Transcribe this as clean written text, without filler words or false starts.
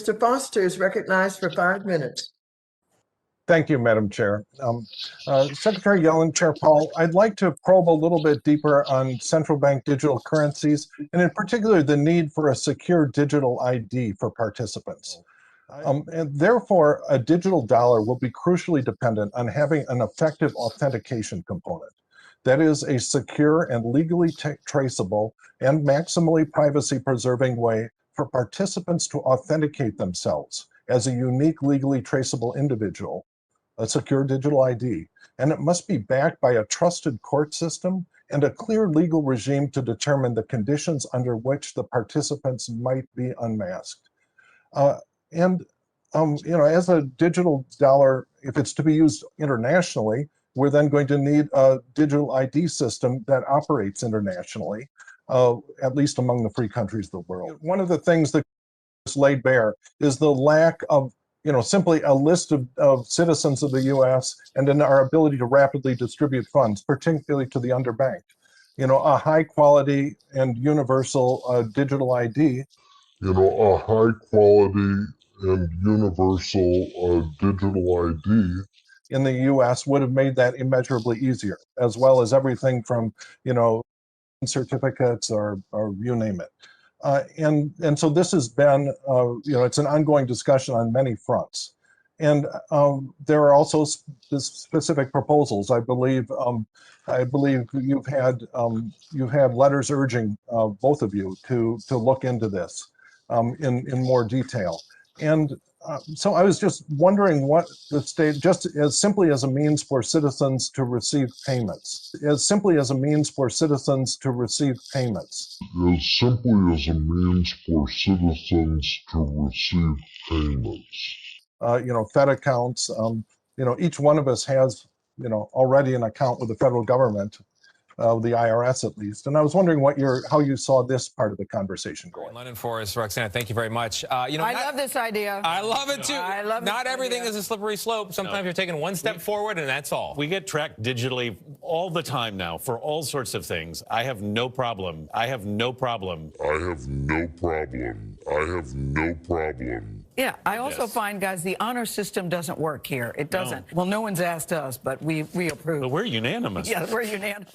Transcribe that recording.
Mr. Foster is recognized for 5 minutes. Thank you, Madam Chair. Secretary Yellen, Chair Powell, I'd like to probe a little bit deeper on central bank digital currencies, and in particular, the need for a secure digital ID for participants. And therefore, a digital dollar will be crucially dependent on having an effective authentication component. That is a secure and legally traceable and maximally privacy-preserving way for participants to authenticate themselves as a unique, legally traceable individual, a secure digital ID, and it must be backed by a trusted court system and a clear legal regime to determine the conditions under which the participants might be unmasked. As a digital dollar, if it's to be used internationally, we're then going to need a digital ID system that operates internationally, at least among the free countries of the world. One of the things that is laid bare is the lack of simply a list of citizens of the U.S. and in our ability to rapidly distribute funds, particularly to the underbanked. A high quality and universal digital ID. A high quality and universal digital ID in the U.S. would have made that immeasurably easier, as well as everything from, certificates or you name it. And so this has been, it's an ongoing discussion on many fronts. And there are also specific proposals. I believe you've had letters urging both of you to look into this in more detail. And so I was just wondering what the state, just as simply as a means for citizens to receive payments, as simply as a means for citizens to receive payments. As simply as a means for citizens to receive payments. Fed accounts, each one of us has, already an account with the federal government, the IRS at least. And I was wondering how you saw this part of the conversation going. London Forest, Roxana, thank you very much. I love this idea. I love it too. I love Not everything is a slippery slope. Sometimes you're taking one step forward and that's all. We get tracked digitally all the time now for all sorts of things. I have no problem. I have no problem. Yeah, I also find, guys, the honor system doesn't work here. It doesn't. No. Well, no one's asked us, but we approve. But we're unanimous. Yeah, we're unanimous.